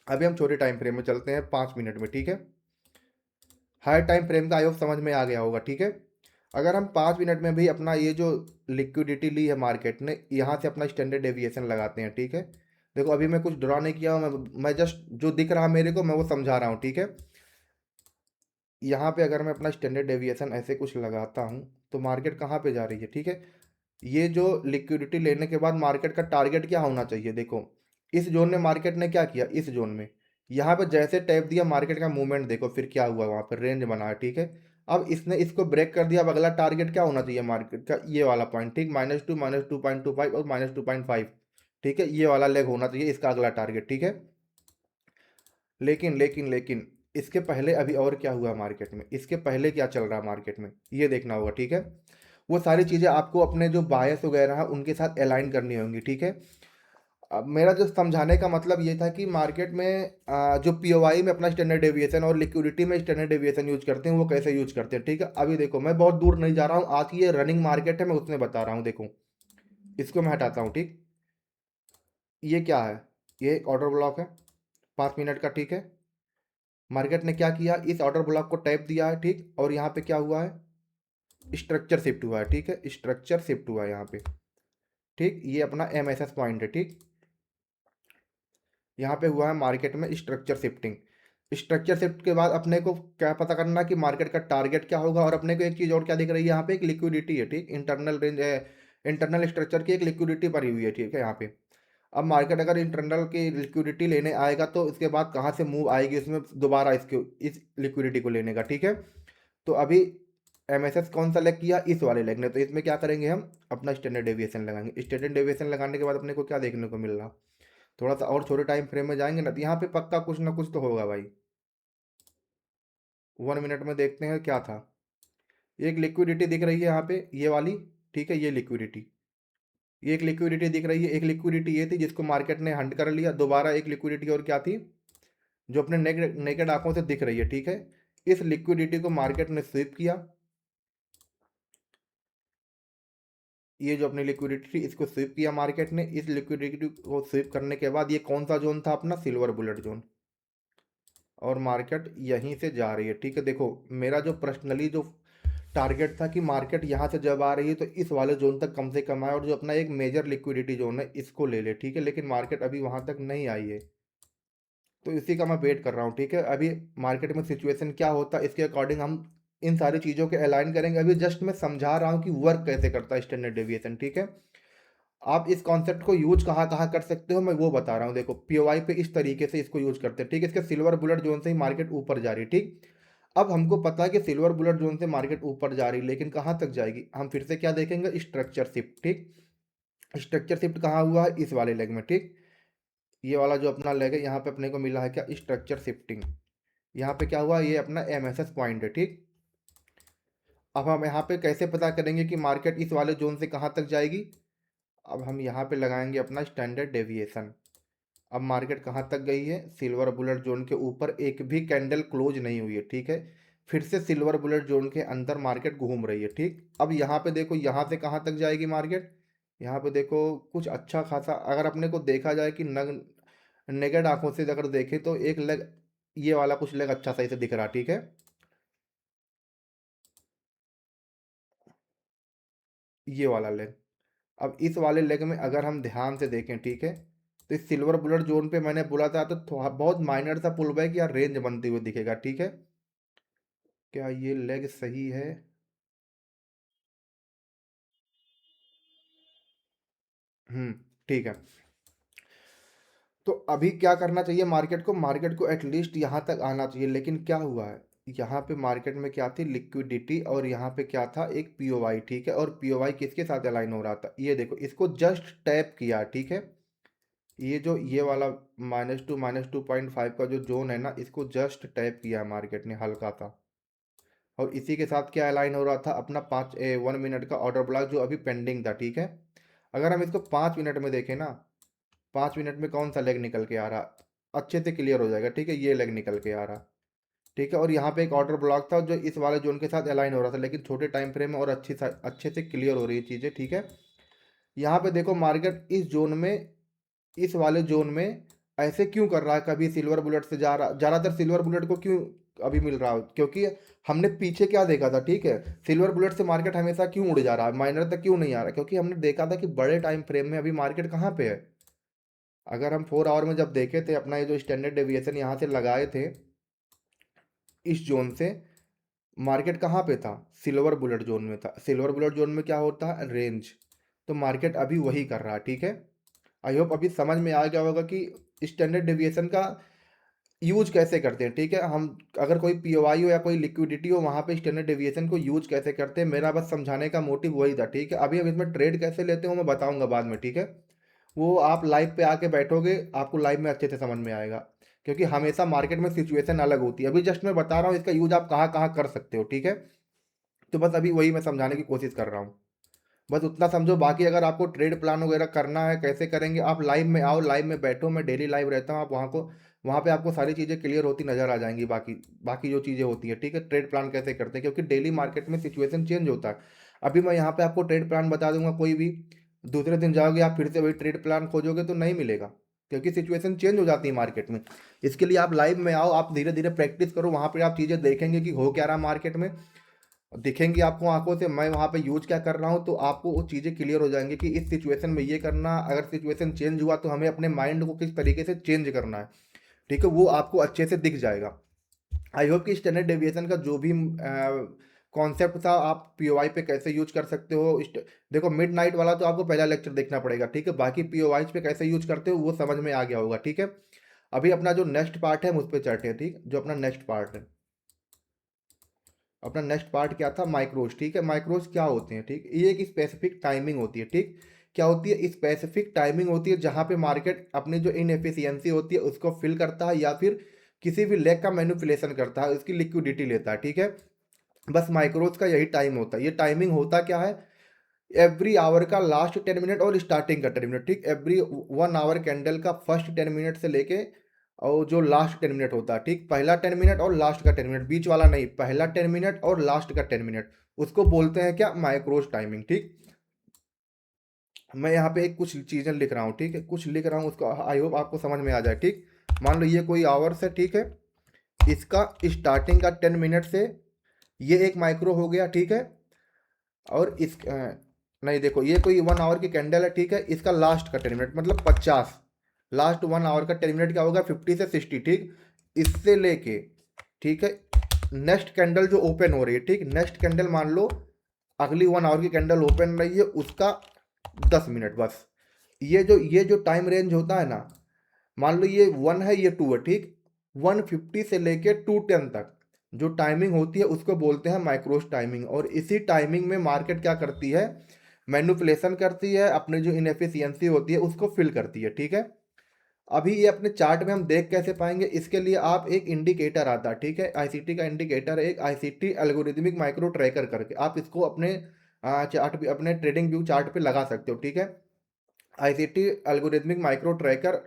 अभी हम छोटे टाइम फ्रेम में चलते हैं 5 मिनट में, ठीक है। हायर टाइम फ्रेम का आयोग समझ में आ गया होगा, ठीक है। अगर हम 5 मिनट में भी अपना ये जो लिक्विडिटी ली है मार्केट ने, यहाँ से अपना स्टैंडर्ड डेविएशन लगाते हैं, ठीक है। देखो अभी मैं कुछ ड्रॉ नहीं किया हूँ, मैं जस्ट जो दिख रहा मेरे को मैं वो समझा रहा हूँ, ठीक है। यहाँ पे अगर मैं अपना स्टैंडर्ड डेविएशन ऐसे कुछ लगाता हूँ तो मार्केट कहाँ पे जा रही है, ठीक है। ये जो लिक्विडिटी लेने के बाद मार्केट का टारगेट क्या होना चाहिए, देखो इस जोन में मार्केट ने क्या किया, इस जोन में यहाँ पे जैसे टैप दिया मार्केट का मूवमेंट देखो फिर क्या हुआ, वहां पर रेंज बना है, ठीक है। अब इसने इसको ब्रेक कर दिया, अब अगला टारगेट क्या होना चाहिए मार्केट का, ये वाला पॉइंट, ठीक, -2 -2.25 और -2.5, ठीक है, ये वाला लेग होना चाहिए इसका अगला टारगेट, ठीक है। लेकिन इसके पहले अभी और क्या हुआ मार्केट में, इसके पहले क्या चल रहा है मार्केट में, ये देखना होगा, ठीक है। वो सारी चीज़ें आपको अपने जो बायस वगैरह है उनके साथ अलाइन करनी होंगी, ठीक है। अब मेरा जो समझाने का मतलब ये था कि मार्केट में जो पीओवाई में अपना स्टैंडर्ड डेविएशन और लिक्विडिटी में स्टैंडर्ड डेविएशन यूज करते हैं वो कैसे यूज करते हैं, ठीक है। अभी देखो मैं बहुत दूर नहीं जा रहा हूँ, आज की ये रनिंग मार्केट है, मैं उसमें बता रहा हूँ, देखो इसको मैं हटाता हूँ, ठीक। ये क्या है, ये एक ऑर्डर ब्लॉक है 5 मिनट का, ठीक है। मार्केट ने क्या किया, इस ऑर्डर ब्लॉक को टैप दिया है, ठीक, और यहाँ पे क्या हुआ है, स्ट्रक्चर शिफ्ट हुआ है, ठीक है, स्ट्रक्चर शिफ्ट हुआ है यहाँ पे, ठीक, ये अपना एमएसएस पॉइंट है, ठीक। यहाँ पे हुआ है मार्केट में स्ट्रक्चर शिफ्टिंग। स्ट्रक्चर शिफ्ट के बाद अपने को क्या पता करना कि मार्केट का टारगेट क्या होगा, और अपने को एक चीज़ और क्या दिख रही है यहाँ पे, एक लिक्विडिटी है, ठीक, इंटरनल रेंज है, इंटरनल स्ट्रक्चर की एक लिक्विडिटी भरी हुई है, ठीक है यहाँ पे। अब मार्केट अगर इंटरनल की लिक्विडिटी लेने आएगा तो इसके बाद कहाँ से मूव आएगी इसमें दोबारा इसके इस लिक्विडिटी को लेने का, ठीक है। तो अभी एमएसएस कौन सा लेग किया, इस वाले लेग ने, तो इसमें क्या करेंगे हम अपना स्टैंडर्ड डेविएशन लगाएंगे। स्टैंडर्ड डेविएशन लगाने के बाद अपने को क्या देखने को मिल रहा, थोड़ा सा और छोटे टाइम फ्रेम में जाएंगे ना तो यहाँ पे पक्का कुछ ना कुछ तो होगा भाई। 1 मिनट में देखते हैं क्या था, एक लिक्विडिटी दिख रही है यहाँ पे ये वाली, ठीक है, ये एक लिक्विडिटी दिख रही है, एक लिक्विडिटी ये थी जिसको मार्केट ने हंट कर लिया, दोबारा एक लिक्विडिटी और क्या थी जो अपने नेकेड आंखों से दिख रही है, ठीक है। इस लिक्विडिटी को मार्केट ने स्वीप किया, ये जो अपनी लिक्विडिटी थी इसको स्वीप किया मार्केट ने, इस लिक्विडिटी को स्वीप करने के बाद ये कौन सा जोन था अपना, सिल्वर बुलेट जोन, और मार्केट यहीं से जा रही है, ठीक है। देखो मेरा जो पर्सनली जो टारगेट था कि मार्केट यहाँ से जब आ रही है तो इस वाले जोन तक कम से कम आए और जो अपना एक मेजर लिक्विडिटी जोन है इसको ले ले, ठीक है। लेकिन मार्केट अभी वहां तक नहीं आई है, तो इसी का मैं वेट कर रहा हूँ, ठीक है। अभी मार्केट में सिचुएशन क्या होता है इसके अकॉर्डिंग हम इन सारी चीज़ों के अलाइन करेंगे। अभी जस्ट मैं समझा रहा हूँ कि वर्क कैसे करता है स्टैंडर्ड डेविएशन, ठीक है। आप इस कॉन्सेप्ट को यूज कहाँ कहाँ कर सकते हो मैं वो बता रहा हूँ, देखो पीओवाई पे इस तरीके से इसको यूज करते हैं, ठीक है। इसके सिल्वर बुलेट जोन से ही मार्केट ऊपर जा रही है, ठीक। अब हमको पता है कि सिल्वर बुलेट जोन से मार्केट ऊपर जा रही है, लेकिन कहाँ तक जाएगी, हम फिर से क्या देखेंगे, स्ट्रक्चर शिफ्ट, ठीक। स्ट्रक्चर शिफ्ट कहाँ हुआ है, इस वाले लेग में, ठीक। ये वाला जो अपना लेग है यहाँ पे अपने को मिला है क्या, स्ट्रक्चर शिफ्टिंग। यहाँ पे क्या हुआ, ये अपना एमएसएस पॉइंट है, ठीक। अब हम यहाँ पे कैसे पता करेंगे कि मार्केट इस वाले जोन से कहाँ तक जाएगी, अब हम यहाँ पे लगाएंगे अपना स्टैंडर्ड डेविएशन। अब मार्केट कहाँ तक गई है, सिल्वर बुलेट जोन के ऊपर एक भी कैंडल क्लोज नहीं हुई है, ठीक है। फिर से सिल्वर बुलेट जोन के अंदर मार्केट घूम रही है, ठीक। अब यहाँ पे देखो यहाँ से कहाँ तक जाएगी मार्केट, यहाँ पे देखो कुछ अच्छा खासा अगर अपने को देखा जाए कि नग नेगेड आंखों से अगर देखें तो एक लेग ये वाला कुछ लेग अच्छा सही से दिख रहा, ठीक है। ये वाला लेग, अब इस वाले लेग में अगर हम ध्यान से देखें, ठीक है, तो इस सिल्वर बुलेट जोन पे मैंने बोला था तो थोड़ा बहुत माइनर सा पुल बैक या रेंज बनते हुए दिखेगा, ठीक है। क्या ये लेग सही है, ठीक है। तो अभी क्या करना चाहिए मार्केट को एटलीस्ट यहाँ तक आना चाहिए, लेकिन क्या हुआ है, यहाँ पे मार्केट में क्या थी, लिक्विडिटी, और यहाँ पे क्या था, एक पीओवाई, ठीक है। और पीओवाई किसके साथ अलाइन हो रहा था, ये देखो इसको जस्ट टैप किया, ठीक है। ये जो ये वाला -2 -2.5 का जो जोन है ना इसको जस्ट टैप किया मार्केट ने हल्का सा, और इसी के साथ क्या अलाइन हो रहा था अपना 1 मिनट का ऑर्डर ब्लॉक जो अभी पेंडिंग था, ठीक है। अगर हम इसको 5 मिनट में देखें ना, 5 मिनट में कौन सा लेग निकल के आ रहा, अच्छे से क्लियर हो जाएगा, ठीक है, ये लेग निकल के आ रहा, ठीक है। और यहाँ पे एक ऑर्डर ब्लॉक था जो इस वाले जोन के साथ अलाइन हो रहा था, लेकिन छोटे टाइम फ्रेम में और अच्छे से क्लियर हो रही है चीज़ें, ठीक है। यहाँ पे देखो मार्केट इस जोन में, इस वाले जोन में ऐसे क्यों कर रहा है, कभी सिल्वर बुलेट से जा रहा, ज़्यादातर सिल्वर बुलेट को क्यों अभी मिल रहा है, क्योंकि हमने पीछे क्या देखा था, ठीक है, सिल्वर बुलेट से मार्केट हमेशा क्यों उड़ जा रहा है, माइनर तक क्यों नहीं आ रहा, क्योंकि हमने देखा था कि बड़े टाइम फ्रेम में अभी मार्केट कहाँ पे है। अगर हम 4 आवर में जब देखे थे अपना ये जो स्टैंडर्ड डेविएशन यहाँ से लगाए थे इस जोन से, मार्केट कहाँ पे था, सिल्वर बुलेट जोन में था। सिल्वर बुलेट जोन में क्या होता है, रेंज, तो मार्केट अभी वही कर रहा है, ठीक है। आई होप अभी समझ में आ गया होगा कि स्टैंडर्ड डेविएशन का यूज कैसे करते हैं, ठीक है। हम अगर कोई पीओआई हो या कोई लिक्विडिटी हो, वहाँ पे स्टैंडर्ड डेविएशन को यूज कैसे करते हैं, मेरा बस समझाने का मोटिव वही था, ठीक है। अभी अब इसमें ट्रेड कैसे लेते हो मैं बताऊंगा बाद में, ठीक है। वो आप लाइव पे आके बैठोगे, आपको लाइव में अच्छे से समझ में आएगा, क्योंकि हमेशा मार्केट में सिचुएशन अलग होती है। अभी जस्ट मैं बता रहा हूँ इसका यूज आप कहाँ कहाँ कर सकते हो, ठीक है। तो बस अभी वही मैं समझाने की कोशिश कर रहा हूँ, बस उतना समझो। बाकी अगर आपको ट्रेड प्लान वगैरह करना है कैसे करेंगे, आप लाइव में आओ, लाइव में बैठो, मैं डेली लाइव रहता हूँ, आप वहाँ पे आपको सारी चीज़ें क्लियर होती नजर आ जाएंगी। बाकी बाकी जो चीज़ें होती है, ठीक है, ट्रेड प्लान कैसे करते हैं, क्योंकि डेली मार्केट में सिचुएशन चेंज होता है। अभी मैं यहाँ पे आपको ट्रेड प्लान बता दूंगा कोई भी, दूसरे दिन जाओगे आप फिर से वही ट्रेड प्लान खोजोगे तो नहीं मिलेगा, क्योंकि सिचुएशन चेंज हो जाती है मार्केट में। इसके लिए आप लाइव में आओ, आप धीरे धीरे प्रैक्टिस करो, वहाँ पे आप चीज़ें देखेंगे कि हो क्या रहा मार्केट में, दिखेंगी आपको आंखों से मैं वहाँ पे यूज क्या कर रहा हूँ, तो आपको वो चीज़ें क्लियर हो जाएंगी कि इस सिचुएशन में ये करना, अगर सिचुएशन चेंज हुआ तो हमें अपने माइंड को किस तरीके से चेंज करना है, ठीक है, वो आपको अच्छे से दिख जाएगा। आई होप कि स्टैंडर्ड डेविएशन का जो भी कॉन्सेप्ट था, आप पीओवाई पे कैसे यूज कर सकते हो, देखो मिड नाइट वाला तो आपको पहला लेक्चर देखना पड़ेगा, ठीक है। बाकी पीओवाई पे कैसे यूज करते हो वो समझ में आ गया होगा, ठीक है। अभी अपना जो नेक्स्ट पार्ट है हम उस पर चलते हैं, ठीक, जो अपना नेक्स्ट पार्ट है, अपना नेक्स्ट पार्ट क्या था, माइक्रोज, ठीक है। माइक्रोज क्या होते हैं, ठीक, ये एक स्पेसिफिक टाइमिंग होती है, ठीक। क्या होती है, स्पेसिफिक टाइमिंग होती है जहाँ पे मार्केट अपनी जो इनएफिशिएंसी होती है उसको फिल करता है, या फिर किसी भी लेग का मैनिपुलेशन करता है, उसकी लिक्विडिटी लेता है, ठीक है। बस माइक्रोज का यही टाइम होता है। ये टाइमिंग होता क्या है, एवरी आवर का लास्ट 10 मिनट और स्टार्टिंग का 10 मिनट, ठीक। एवरी 1 आवर कैंडल का फर्स्ट 10 मिनट से लेके और जो लास्ट 10 मिनट होता है, ठीक, पहला 10 मिनट और लास्ट का 10 मिनट, बीच वाला नहीं, पहला 10 मिनट और लास्ट का 10 मिनट, उसको बोलते हैं क्या, माइक्रोज टाइमिंग, ठीक। मैं यहाँ पे एक कुछ चीज़ें लिख रहा हूँ, ठीक है, कुछ लिख रहा हूँ, उसको आई होप आपको समझ में आ जाए, ठीक। मान लो ये कोई आवर्स है, ठीक है, इसका स्टार्टिंग का 10 मिनट से ये एक माइक्रो हो गया, ठीक है। और नहीं देखो, ये कोई 1 आवर की कैंडल है, ठीक है, इसका लास्ट का 10 मिनट मतलब 50, लास्ट 1 आवर का 10 मिनट क्या होगा, 50 से 60, ठीक। इससे लेके, ठीक है, नेक्स्ट कैंडल जो ओपन हो रही है, ठीक, नेक्स्ट कैंडल मान लो अगली 1 आवर की कैंडल ओपन रही है, उसका 10 मिनट बस। ये जो टाइम रेंज होता है ना, मान लो ये 1 है, ये 2 है, ठीक, 150 से लेके 210 तक जो टाइमिंग होती है उसको बोलते हैं माइक्रोस टाइमिंग। और इसी टाइमिंग में मार्केट क्या करती है, मैनिपुलेशन करती है, अपनी जो इनएफिशिएंसी होती है उसको फिल करती है, ठीक है। अभी ये अपने चार्ट में हम देख कैसे पाएंगे, इसके लिए आप एक इंडिकेटर आता है, ठीक है, आईसीटी का इंडिकेटर है, एक आईसीटी एल्गोरिथमिक माइक्रो ट्रैकर करके, आप इसको अपने चार्ट पे, अपने ट्रेडिंग व्यू चार्ट पे लगा सकते हो, ठीक है। ICT algorithmic micro tracker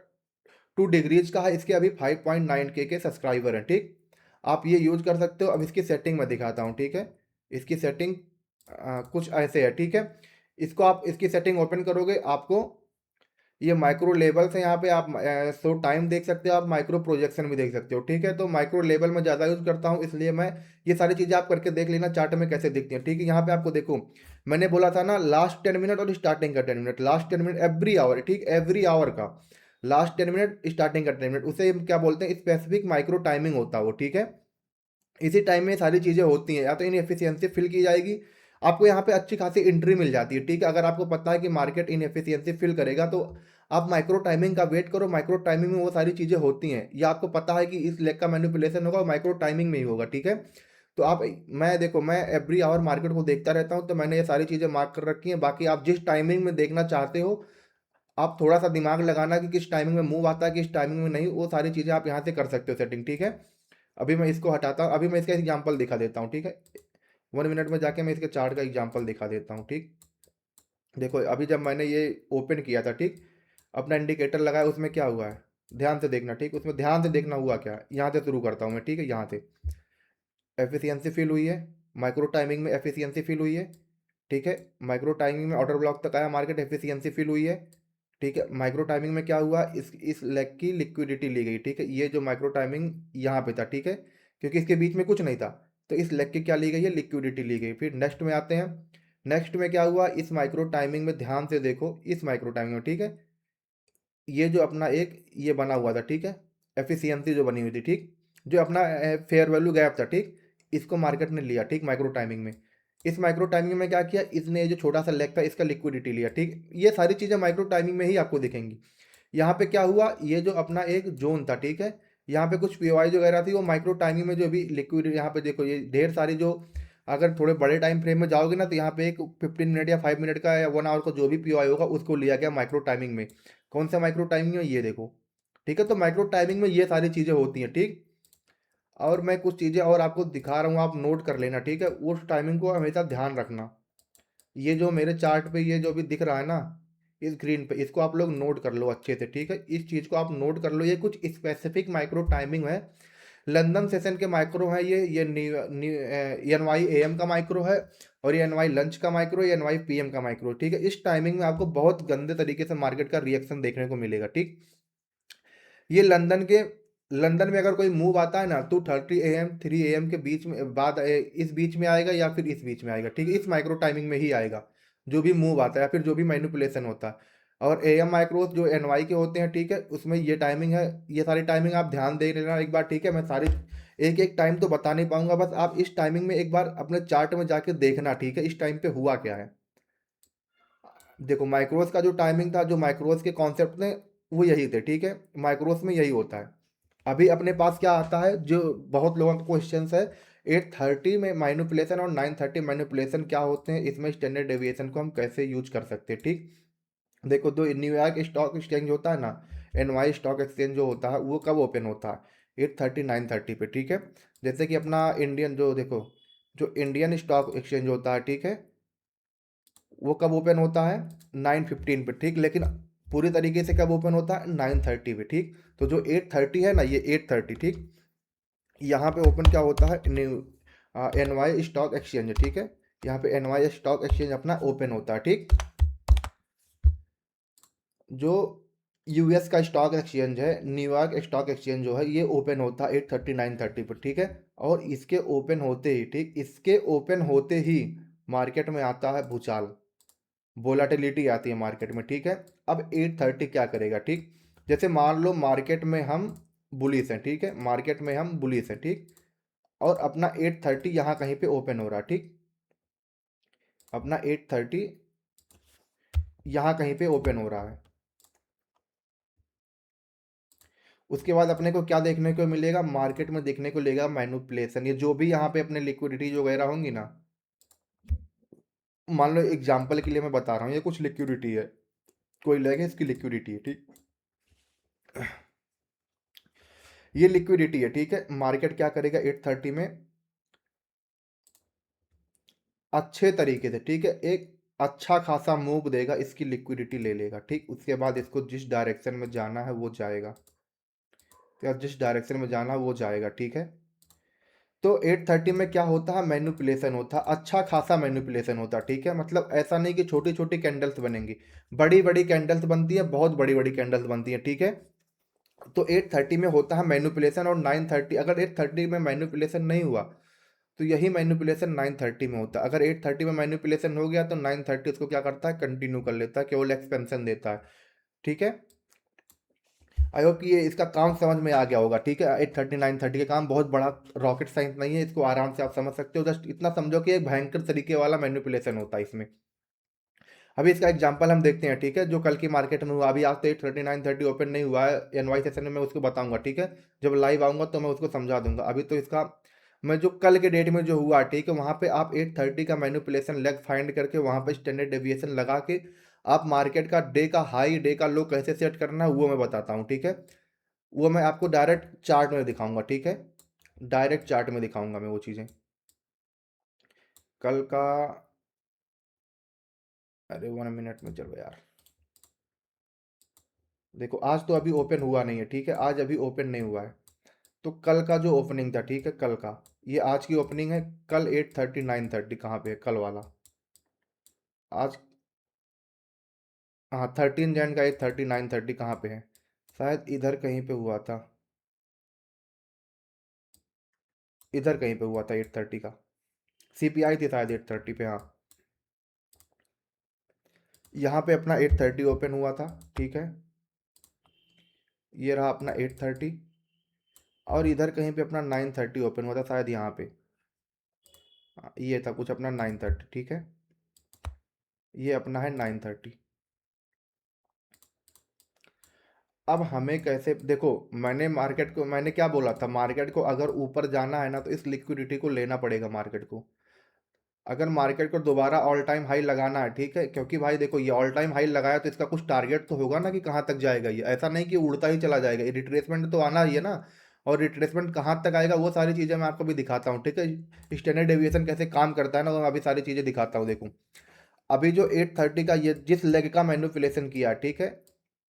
2 degrees का है, इसके अभी 5.9K के सब्सक्राइबर हैं, ठीक। आप ये यूज कर सकते हो। अब इसकी सेटिंग मैं दिखाता हूँ, ठीक है। इसकी सेटिंग कुछ ऐसे है, ठीक है। इसको आप इसकी सेटिंग ओपन करोगे, आपको ये माइक्रो लेवल्स है, यहाँ पे आप सो टाइम देख सकते हो, आप माइक्रो प्रोजेक्शन भी देख सकते हो, ठीक है। तो माइक्रो लेवल में ज़्यादा यूज करता हूँ, इसलिए मैं ये सारी चीज़ें आप करके देख लेना चार्ट में कैसे दिखती हैं, ठीक है। यहाँ पे आपको देखो, मैंने बोला था ना लास्ट 10 मिनट और स्टार्टिंग का 10 minute, last 10 minute every hour, ठीक, एवरी आवर का लास्ट 10 मिनट स्टार्टिंग का 10 मिनट, उसे क्या बोलते हैं, स्पेसिफिक माइक्रो टाइमिंग होता है वो, ठीक है। इसी टाइम में सारी चीज़ें होती हैं, या तो इनएफिशिएंसी फिल की जाएगी, आपको यहाँ पे अच्छी खासी एंट्री मिल जाती है, ठीक है। अगर आपको पता है कि मार्केट इनएफिशिएंसी फिल करेगा तो आप माइक्रो टाइमिंग का वेट करो, माइक्रो टाइमिंग में वो सारी चीज़ें होती हैं, या आपको पता है कि इस लेग का मैनिपुलेशन होगा माइक्रो टाइमिंग में ही होगा, ठीक है। तो आप, मैं देखो, मैं एवरी आवर मार्केट को देखता रहता हूँ, तो मैंने ये सारी चीज़ें मार्क कर रखी हैं। बाकी आप जिस टाइमिंग में देखना चाहते हो, आप थोड़ा सा दिमाग लगाना कि किस टाइमिंग में मूव आता है, किस टाइमिंग में नहीं, वो सारी चीज़ें आप यहाँ से कर सकते हो सेटिंग, ठीक है। अभी मैं इसको हटाता हूँ, अभी मैं इसका एग्जांपल दिखा देता हूँ, ठीक है। 1 मिनट में जाके मैं इसके चार्ट का एग्जांपल दिखा देता हूँ, ठीक। देखो अभी जब मैंने ये ओपन किया था, ठीक, अपना इंडिकेटर लगाया, उसमें क्या हुआ है ध्यान से देखना, ठीक, उसमें ध्यान से देखना हुआ क्या है। यहाँ से शुरू करता हूँ मैं, ठीक है। यहाँ से एफिशिएंसी फील हुई है, माइक्रो टाइमिंग में एफिशिएंसी फील हुई है, ठीक है। माइक्रो टाइमिंग में ऑर्डर ब्लॉक तक आया मार्केट, एफिशिएंसी फील हुई है, ठीक है। माइक्रो टाइमिंग में क्या हुआ, इस लेग की लिक्विडिटी ली गई, ठीक है। ये जो माइक्रो टाइमिंग यहाँ पे था, ठीक है, क्योंकि इसके बीच में कुछ नहीं था, तो इस लेग की क्या ली गई है, लिक्विडिटी ली गई। फिर नेक्स्ट में आते हैं, नेक्स्ट में क्या हुआ, इस माइक्रो टाइमिंग में ध्यान से देखो, इस माइक्रो टाइमिंग में, ठीक है, ये जो अपना एक ये बना हुआ था, ठीक है, एफिशिएंसी जो बनी हुई थी, ठीक, जो अपना फेयर वैल्यू गैप था, ठीक, इसको मार्केट ने लिया, ठीक, माइक्रो टाइमिंग में। इस माइक्रो टाइमिंग में क्या किया, इसने ये जो छोटा सा लेग था इसका लिक्विडिटी लिया, ठीक। ये सारी चीज़ें माइक्रो टाइमिंग में ही आपको दिखेंगी। यहाँ पे क्या हुआ, ये जो अपना एक जोन था, ठीक है, यहाँ पे कुछ पीओआई वगैरह थी, वो माइक्रो टाइमिंग में जो भी लिक्विड, यहाँ पे देखो ये ढेर सारी जो, अगर थोड़े बड़े टाइम फ्रेम में जाओगे ना तो यहाँ पे एक 15 मिनट या 5 मिनट का या 1 आवर का जो भी पीओआई होगा उसको लिया गया माइक्रो टाइमिंग में। कौन सा माइक्रो टाइमिंग में, ये देखो, ठीक है। तो माइक्रो टाइमिंग में ये सारी चीज़ें होती हैं, ठीक। और मैं कुछ चीज़ें और आपको दिखा रहा हूँ, आप नोट कर लेना, ठीक है। उस टाइमिंग को हमेशा ध्यान रखना। ये जो मेरे चार्ट पे ये जो भी दिख रहा है ना, इस ग्रीन पे, इसको आप लोग नोट कर लो अच्छे से, ठीक है। इस चीज़ को आप नोट कर लो, ये कुछ स्पेसिफिक माइक्रो टाइमिंग है। लंदन सेशन के माइक्रो है ये एन वाई ए एम का माइक्रो है, और ये एन वाई लंच का माइक्रो, ये एन वाई पी एम का माइक्रो, ठीक है। इस टाइमिंग में आपको बहुत गंदे तरीके से मार्केट का रिएक्शन देखने को मिलेगा, ठीक। ये लंदन में अगर कोई मूव आता है ना, 2:30 AM 3 AM के बीच में, बाद इस बीच में आएगा या फिर इस बीच में आएगा, ठीक है। इस माइक्रो टाइमिंग में ही आएगा जो भी मूव आता है या फिर जो भी मैनिपुलेशन होता है। और ए एम माइक्रोस जो एन वाई के होते हैं, ठीक है, उसमें ये टाइमिंग है। ये सारी टाइमिंग आप ध्यान दे लेना एक बार, ठीक है। मैं सारी एक एक टाइम तो बता नहीं पाऊंगा, बस आप इस टाइमिंग में एक बार अपने चार्ट में जाके देखना, ठीक है, इस टाइम पे हुआ क्या है। देखो माइक्रोस का जो टाइमिंग था, जो माइक्रोस के कॉन्सेप्ट ने, वो यही थे, ठीक है। माइक्रोस में यही होता है। अभी अपने पास क्या आता है, जो बहुत लोगों का क्वेश्चन है, 8:30 में मैनिपुलेशन और 9:30 मैनिपुलेशन क्या होते हैं, इसमें स्टैंडर्ड डेविएशन को हम कैसे यूज कर सकते हैं, ठीक। देखो, दो न्यूयॉर्क स्टॉक एक्सचेंज होता है ना, एनवाई स्टॉक एक्सचेंज जो होता है वो कब ओपन होता है, 8:30 9:30 पे, ठीक है। जैसे कि अपना इंडियन जो, देखो, जो इंडियन स्टॉक एक्सचेंज होता है, ठीक है, वो कब ओपन होता है, 9:15 पे, ठीक। लेकिन पूरी तरीके से कब ओपन होता है, 9:30 पे, ठीक। तो जो 8:30 है ना, ये 8:30, ठीक, यहाँ पे ओपन क्या होता है, new N Y stock exchange, ठीक है। यहाँ पे एन वाई स्टॉक एक्सचेंज अपना ओपन होता है, ठीक। जो यूएस का स्टॉक एक्सचेंज है, न्यूयॉर्क स्टॉक एक्सचेंज जो है, ये ओपन होता है 8:30 9:30 पर, ठीक है। और इसके ओपन होते ही, ठीक, इसके ओपन होते ही मार्केट में आता है भूचाल, वोलाटिलिटी आती है मार्केट में, ठीक है। अब 8:30 क्या करेगा, ठीक। जैसे मान लो मार्केट में हम बुलिस हैं, ठीक है, मार्केट में हम बुलिस हैं, ठीक। और अपना 8:30 यहाँ कहीं पे ओपन हो रहा है, ठीक। अपना 8:30 यहाँ कहीं पे ओपन हो रहा है। उसके बाद अपने को क्या देखने को मिलेगा, मार्केट में देखने को मिलेगा मैनिपुलेशन। ये जो भी यहाँ पे अपने लिक्विडिटी वगैरह होंगी ना, मान लो एग्जांपल के लिए मैं बता रहा हूँ, ये कुछ लिक्विडिटी है, कोई लेगा इसकी लिक्विडिटी है, ठीक। ये लिक्विडिटी है, ठीक है। मार्केट क्या करेगा 8:30 में, अच्छे तरीके से, ठीक है, एक अच्छा खासा मूव देगा, इसकी लिक्विडिटी ले लेगा, ठीक। उसके बाद इसको जिस डायरेक्शन में जाना है वो जाएगा, या जिस डायरेक्शन में जाना है वो जाएगा, ठीक है। तो 8:30 में क्या होता है, मैनिपुलेशन होता है, अच्छा खासा मैनिपुलेशन होता है, ठीक है। मतलब ऐसा नहीं कि छोटी छोटी कैंडल्स बनेंगी, बड़ी बड़ी कैंडल्स बनती है, बहुत बड़ी बड़ी कैंडल्स बनती है, ठीक है। तो 8:30 में होता है मैनिपुलेशन, और 9:30, अगर 8:30 में मैनिपुलेशन नहीं हुआ तो यही मैनिपुलेशन 9:30 में होता है। अगर 8:30 में मैनिपुलेशन हो गया तो 9:30 उसको क्या करता है, कंटिन्यू कर लेता है, केवल एक्सपेंशन देता है, ठीक है। आई होप कि ये इसका काम समझ में आ गया होगा, ठीक है। 8:30 9:30 का काम बहुत बड़ा रॉकेट साइंस नहीं है, इसको आराम से आप समझ सकते हो। जस्ट इतना समझो कि एक भयंकर तरीके वाला मैनिपुलेशन होता है इसमें। अभी इसका एग्जांपल हम देखते हैं, ठीक है, जो कल की मार्केट में हुआ। अभी आज तो 8:30 9:30 ओपन नहीं हुआ है, एनवाई सेशन में मैं उसको बताऊंगा, ठीक है। जब लाइव आऊंगा तो मैं उसको समझा दूंगा। अभी तो इसका मैं जो कल के डेट में जो हुआ, ठीक है, वहां पे आप 8:30 का मैनिपुलेशन लेग फाइंड करके वहां पे स्टैंडर्ड डेविएशन लगा के आप मार्केट का डे का हाई डे का लो कैसे सेट करना है वो मैं बताता हूँ, ठीक है। वो मैं आपको डायरेक्ट चार्ट में दिखाऊंगा, ठीक है। डायरेक्ट चार्ट में दिखाऊंगा मैं वो चीज़ें कल का। अरे 1 मिनट में, चलो यार। देखो आज तो अभी ओपन हुआ नहीं है, ठीक है, आज अभी ओपन नहीं हुआ है। तो कल का जो ओपनिंग था, ठीक है, कल का, ये आज की ओपनिंग है। कल 8:30 9:30 कहाँ पे है कल वाला, आज, हाँ, 13 जैन का 8:30 9:30 कहाँ पे है, शायद इधर कहीं पे हुआ था, इधर कहीं पे हुआ था 8:30 का। सीपीआई थी शायद 8:30 पे, हाँ। यहाँ पे अपना 8:30 ओपन हुआ था, ठीक है। ये रहा अपना 8:30, और इधर कहीं पे अपना 9:30 ओपन हुआ था शायद यहाँ पे। हाँ, ये था कुछ अपना 930, ठीक है। ये अपना है 930। अब हमें कैसे देखो, मैंने क्या बोला था, मार्केट को अगर ऊपर जाना है ना तो इस लिक्विडिटी को लेना पड़ेगा मार्केट को। अगर मार्केट को दोबारा ऑल टाइम हाई लगाना है, ठीक है, क्योंकि भाई देखो ये ऑल टाइम हाई लगाया तो इसका कुछ टारगेट तो होगा ना कि कहाँ तक जाएगा ये, ऐसा नहीं कि उड़ता ही चला जाएगा, ये रिट्रेसमेंट तो आना ही है ना। और रिट्रेसमेंट कहाँ तक आएगा वो सारी चीज़ें मैं आपको भी दिखाता हूँ, ठीक है। स्टैंडर्ड डेविएशन कैसे काम करता है ना, वो मैं अभी सारी चीज़ें दिखाता हूँ। देखो अभी जो 830 का ये जिस लेग का मैनिपुलेशन किया, ठीक है,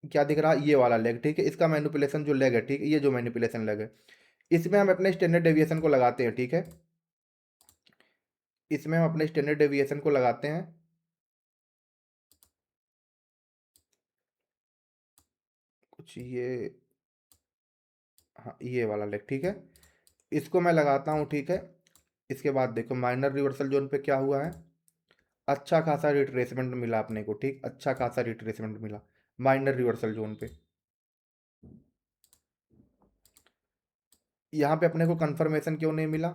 क्या दिख रहा है, ये वाला लेग, ठीक है, इसका मैनिपुलेशन जो लेग है, ठीक है, ये जो मैनिपुलेशन लेग है, इसमें हम अपने स्टैंडर्ड डेविएशन को लगाते हैं, ठीक है। इसमें हम अपने स्टैंडर्ड डेविएशन को लगाते हैं, कुछ ये, हाँ ये वाला लेग, ठीक है, इसको मैं लगाता हूँ, ठीक है। इसके बाद देखो माइनर रिवर्सल जोन पे क्या हुआ है, अच्छा खासा रिट्रेसमेंट मिला अपने को, ठीक, अच्छा खासा रिट्रेसमेंट मिला माइनर रिवर्सल जोन पे। यहाँ पे अपने को कंफर्मेशन क्यों नहीं मिला?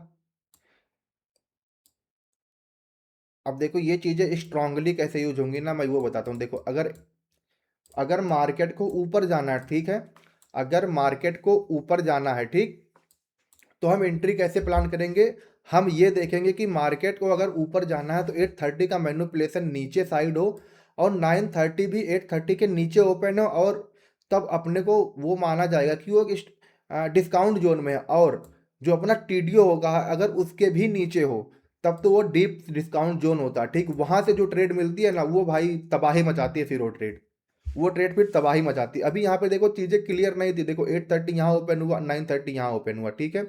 अब देखो ये चीज़ें स्ट्रांगली कैसे यूज होंगी ना, मैं वो बताता हूँ। देखो अगर अगर मार्केट को ऊपर जाना है, ठीक है, अगर मार्केट को ऊपर जाना है, ठीक, तो हम एंट्री कैसे प्लान करेंगे? हम ये देखेंगे कि मार्केट को अगर ऊपर जाना है तो 830 का मैनिपुलेशन नीचे साइड हो और 930 भी 830 के नीचे ओपन हो, और तब अपने को वो माना जाएगा कि वो डिस्काउंट जोन में है। और जो अपना टीडीओ होगा अगर उसके भी नीचे हो, तब तो वो डीप डिस्काउंट जोन होता है, ठीक। वहां से जो ट्रेड मिलती है ना, वो भाई तबाही मचाती है, फिर वो ट्रेड फिर तबाही मचाती है। अभी यहाँ पे देखो चीजें क्लियर नहीं थी, देखो 830 यहाँ ओपन हुआ, 930 यहाँ ओपन हुआ, ठीक है।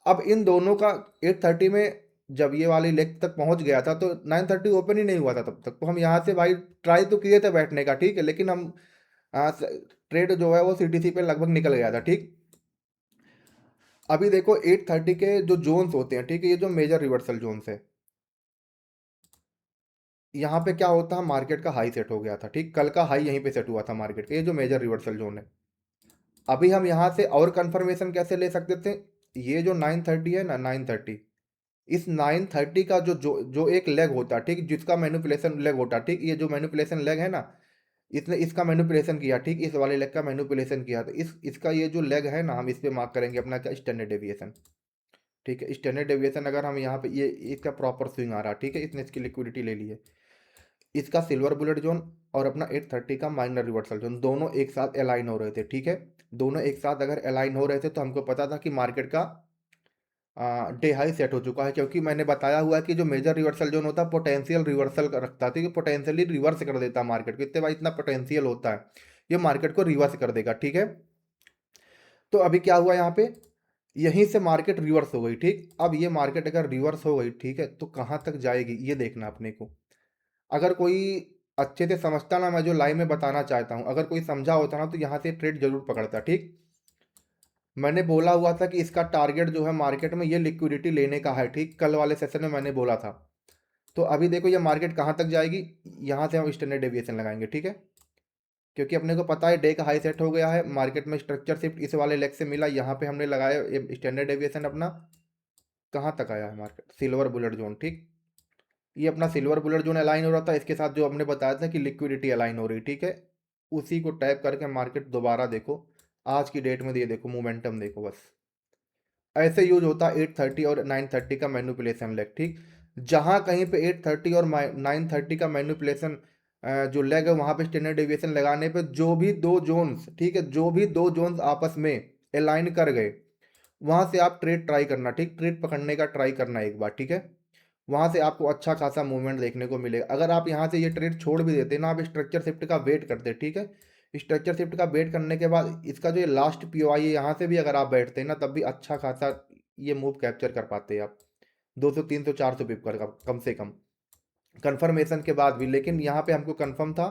अब इन दोनों का 830 में जब ये वाली लेग तक पहुंच गया था तो 930 ओपन ही नहीं हुआ था तब तक, तो हम यहाँ से भाई ट्राई तो किए थे बैठने का, ठीक है, लेकिन हम ट्रेड जो है वो सीटीसी पे लगभग निकल गया था, ठीक। अभी देखो 830 के जो जोन्स होते हैं, ठीक है, ये जो मेजर रिवर्सल जोन्स है, यहाँ पे क्या होता है, मार्केट का हाई सेट हो गया था, ठीक, कल का हाई यहीं पे सेट हुआ था मार्केट का, ये जो मेजर रिवर्सल जोन है। अभी हम यहाँ से और कंफर्मेशन कैसे ले सकते थे? ये जो 930 है ना, 930, इस 930 का जो जो जो एक लेग होता है, ठीक, जिसका मैनिपुलेशन लेग होता है, ठीक, ये जो मैनिपुलेशन लेग है ना, इसने इसका मैनिपुलेशन किया, ठीक, इस वाले लेग का मैनिपुलेशन किया, तो इसका ये जो लेग है ना, हम इस पे मार्क करेंगे अपना क्या, स्टैंडर्ड डेविएशन, ठीक है। स्टैंडर्ड डेविएशन अगर हम यहाँ पे ये इसका प्रॉपर स्विंग आ रहा है, ठीक है, इसने इसकी लिक्विडिटी ले ली है, इसका सिल्वर बुलेट जोन और अपना 830 का माइनर रिवर्सल जोन दोनों एक साथ अलाइन हो रहे थे, ठीक है। दोनों एक साथ अगर अलाइन हो रहे थे तो हमको पता था कि मार्केट का डे हाई सेट हो चुका है, क्योंकि मैंने बताया हुआ है कि जो मेजर रिवर्सल जोन होता है पोटेंशियल रिवर्सल रखता है, तो ये पोटेंशियली रिवर्स कर देता है मार्केट को, इतने भाई इतना पोटेंशियल होता है, ये मार्केट को रिवर्स कर देगा, ठीक है। तो अभी क्या हुआ यहाँ पे, यहीं से मार्केट रिवर्स हो गई, ठीक। अब ये मार्केट अगर रिवर्स हो गई, ठीक है, तो कहाँ तक जाएगी ये देखना अपने को। अगर कोई अच्छे से समझता ना, मैं जो लाइव में बताना चाहता हूँ, अगर कोई समझा होता ना तो यहाँ से ट्रेड जरूर पकड़ता, ठीक। मैंने बोला हुआ था कि इसका टारगेट जो है मार्केट में ये लिक्विडिटी लेने का है, ठीक, कल वाले सेशन में मैंने बोला था। तो अभी देखो ये मार्केट कहाँ तक जाएगी, यहाँ से हम स्टैंडर्ड डेविएशन लगाएंगे, ठीक है, क्योंकि अपने को पता है डे का हाई सेट हो गया है, मार्केट में स्ट्रक्चर शिफ्ट इस वाले लेग से मिला, यहाँ पे हमने लगाया स्टैंडर्ड डेविएशन अपना, कहाँ तक आया है मार्केट, सिल्वर बुलेट जोन, ठीक। ये अपना सिल्वर बुलेट जोन अलाइन हो रहा था, इसके साथ जो हमने बताया था कि लिक्विडिटी अलाइन हो रही, ठीक है, उसी को टैप करके मार्केट दोबारा देखो, आज की डेट में ये देखो मोमेंटम देखो बस। ऐसे यूज होता है 830 और 930 का मैनिपुलेशन लेग, ठीक। जहां कहीं पे 830 और 930 का मैनिपुलेशन जो लेग है वहां पे स्टैंडर्ड डेविएशन लगाने पे जो भी दो जोन्स, ठीक है, जो भी दो जोन्स आपस में अलाइन कर गए, वहां से आप ट्रेड ट्राई करना, ठीक, ट्रेड पकड़ने का ट्राई करना एक बार, ठीक है। वहां से आपको अच्छा खासा मूवमेंट देखने को मिलेगा। अगर आप यहाँ से ये ट्रेड छोड़ भी देते ना, आप स्ट्रक्चर शिफ्ट का वेट करते, ठीक है, स्ट्रक्चर शिफ्ट का वेट करने के बाद इसका जो ये लास्ट पीओआई है यहाँ से भी अगर आप बैठते हैं ना, तब भी अच्छा खासा ये मूव कैप्चर कर पाते हैं आप, 200 300 400 पिप कर कम से कम कंफर्मेशन के बाद भी। लेकिन यहाँ पे हमको कंफर्म था,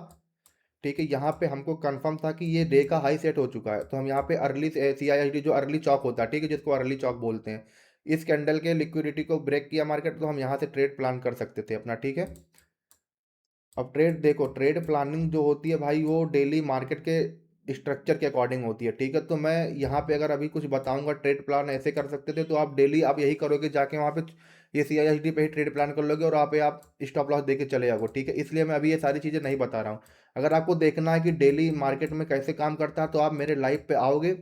ठीक है, यहाँ पे हमको कंफर्म था कि ये डे का हाई सेट हो चुका है, तो हम यहाँ पे अर्ली CISD जो अर्ली चौक होता है, ठीक है, जिसको अर्ली चौक बोलते हैं, इस कैंडल के लिक्विडिटी को ब्रेक किया मार्केट, तो हम यहाँ से ट्रेड प्लान कर सकते थे अपना, ठीक है। अब ट्रेड देखो, ट्रेड प्लानिंग जो होती है भाई वो डेली मार्केट के स्ट्रक्चर के अकॉर्डिंग होती है, ठीक है। तो मैं यहाँ पे अगर अभी कुछ बताऊंगा ट्रेड प्लान ऐसे कर सकते थे, तो आप डेली आप यही करोगे जाके वहाँ पे ये CISD पे ही ट्रेड प्लान कर लोगे और वहाँ पे आप स्टॉप लॉस दे के चले जाओगे, ठीक है? इसलिए मैं अभी ये सारी चीज़ें नहीं बता रहा हूँ। अगर आपको देखना है कि डेली मार्केट में कैसे काम करता है, तो आप मेरे लाइव पे आओगे,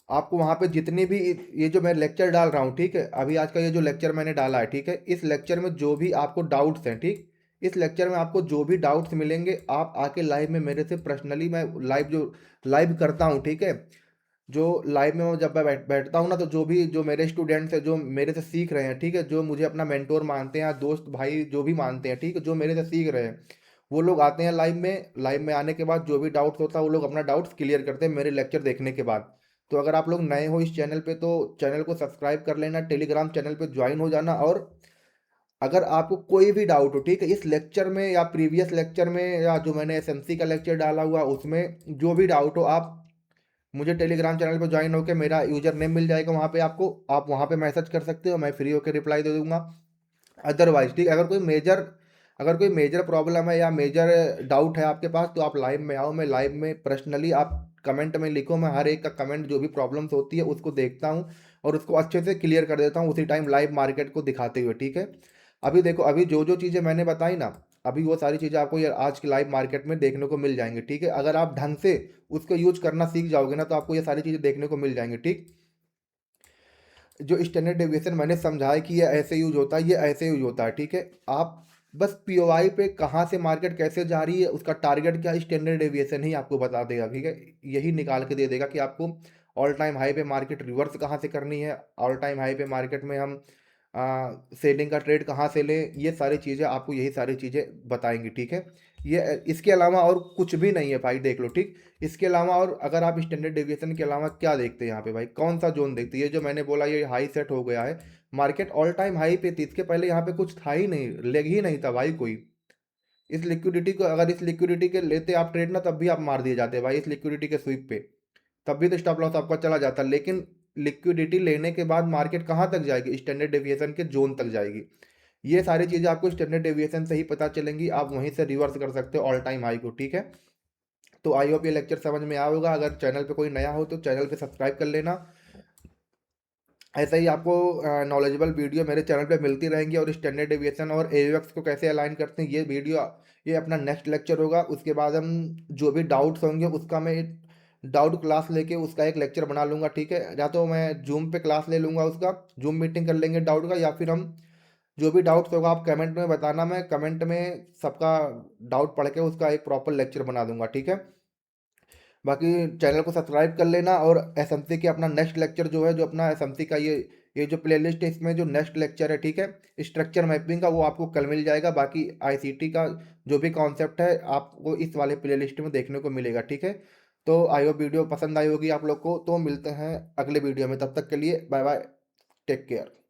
आपको वहाँ पे जितनी भी ये जो मैं लेक्चर डाल रहा हूँ, ठीक है? अभी आज का ये जो लेक्चर मैंने डाला है, ठीक है? इस लेक्चर में जो भी आपको डाउट्स हैं, ठीक? इस लेक्चर में आपको जो भी डाउट्स मिलेंगे, आप आके लाइव में मेरे से पर्सनली, मैं लाइव करता हूँ, ठीक है? जो लाइव में जब मैं बैठता हूँ ना, तो जो मेरे स्टूडेंट्स हैं, जो मेरे से सीख रहे हैं, ठीक है? जो मुझे अपना मेंटोर मानते हैं, दोस्त भाई जो भी मानते हैं, ठीक है? जो मेरे से सीख रहे हैं, वो लोग आते हैं लाइव में आने के बाद जो भी डाउट्स होता है, वो लोग अपना डाउट्स क्लियर करते हैं मेरे लेक्चर देखने के बाद। तो अगर आप लोग नए हो इस चैनल पे, तो चैनल को सब्सक्राइब कर लेना, टेलीग्राम चैनल पे ज्वाइन हो जाना। और अगर आपको कोई भी डाउट हो, ठीक है, इस लेक्चर में या प्रीवियस लेक्चर में या जो मैंने एसएमसी का लेक्चर डाला हुआ उसमें, जो भी डाउट हो, आप मुझे टेलीग्राम चैनल पर ज्वाइन होकर, मेरा यूजर नेम मिल जाएगा वहाँ पे आपको, आप वहाँ पे मैसेज कर सकते हो, मैं फ्री होकर रिप्लाई दे दूंगा। अदरवाइज, ठीक, अगर कोई मेजर प्रॉब्लम है या मेजर डाउट है आपके पास, तो आप लाइव में आओ, मैं लाइव में पर्सनली, आप कमेंट में लिखो, मैं हर एक का कमेंट, जो भी प्रॉब्लम्स होती है उसको देखता हूँ और उसको अच्छे से क्लियर कर देता हूँ उसी टाइम लाइव मार्केट को दिखाते हुए, ठीक है? अभी देखो, अभी जो जो चीज़ें मैंने बताई ना, अभी वो सारी चीज़ें आपको ये आज की लाइव मार्केट में देखने को मिल जाएंगी, ठीक है? अगर आप ढंग से उसको यूज करना सीख जाओगे ना, तो आपको ये सारी चीज़ें देखने को मिल जाएंगी, ठीक? जो स्टैंडर्ड डेविएशन मैंने समझाया कि ये ऐसे यूज होता है, ये ऐसे यूज होता है, ठीक है? आप बस पीओवाई पे कहाँ से मार्केट कैसे जा रही है, उसका टारगेट क्या, स्टैंडर्ड डेविएशन ही आपको बता देगा, ठीक है? यही निकाल के दे देगा कि आपको ऑल टाइम हाई पे मार्केट रिवर्स कहाँ से करनी है, ऑल टाइम हाई पे मार्केट में हम सेलिंग का ट्रेड कहाँ से लें, ये सारी चीज़ें आपको, यही सारी चीज़ें बताएंगी, ठीक है? ये इसके अलावा और कुछ भी नहीं है भाई, देख लो, ठीक? इसके अलावा, और अगर आप स्टैंडर्ड डेविएशन के अलावा क्या देखते हैं यहाँ पे भाई, कौन सा जोन देखते हैं? ये जो मैंने बोला, ये हाई सेट हो गया है, मार्केट ऑल टाइम हाई पे थी, इसके पहले यहाँ पे कुछ था ही नहीं, लेग ही नहीं था भाई कोई। इस लिक्विडिटी को, अगर इस लिक्विडिटी के लेते आप ट्रेड ना, तब भी आप मार दिए जाते भाई, इस लिक्विडिटी के स्वीप पे, तब भी तो स्टॉप लॉस आपका चला जाता। लेकिन लिक्विडिटी लेने के बाद मार्केट कहाँ तक जाएगी? स्टैंडर्ड डेविएशन के जोन तक जाएगी। ये सारी चीज़ें आपको स्टैंडर्ड डेविएशन से ही पता चलेंगी, आप वहीं से रिवर्स कर सकते हो ऑल टाइम हाई को, ठीक है? तो आई होप ये लेक्चर समझ में आया होगा। अगर चैनल पे कोई नया हो तो चैनल पे सब्सक्राइब कर लेना। ऐसा ही आपको नॉलेजेबल वीडियो मेरे चैनल पे मिलती रहेंगी, और स्टैंडर्ड डेविएशन और एवीएक्स को कैसे अलाइन करते हैं, ये वीडियो, ये अपना नेक्स्ट लेक्चर होगा। उसके बाद हम जो भी डाउट्स होंगे उसका मैं डाउट क्लास लेके उसका एक लेक्चर बना लूँगा, ठीक है? या तो मैं जूम पे क्लास ले लूँगा, उसका जूम मीटिंग कर लेंगे डाउट का, या फिर हम जो भी डाउट्स होगा आप कमेंट में बताना, मैं कमेंट में सबका डाउट पढ़ के उसका एक प्रॉपर लेक्चर बना दूंगा, ठीक है? बाकी चैनल को सब्सक्राइब कर लेना, और एसएमसी के अपना नेक्स्ट लेक्चर जो है, जो अपना एसएमसी का ये जो प्लेलिस्ट है, इसमें जो नेक्स्ट लेक्चर है, ठीक है, स्ट्रक्चर मैपिंग का, वो आपको कल मिल जाएगा। बाकी आईसीटी का जो भी कॉन्सेप्ट है, आपको इस वाले प्लेलिस्ट में देखने को मिलेगा, ठीक है? तो आई होप वीडियो पसंद आई होगी आप लोग को। तो मिलते हैं अगले वीडियो में, तब तक के लिए बाय बाय, टेक केयर।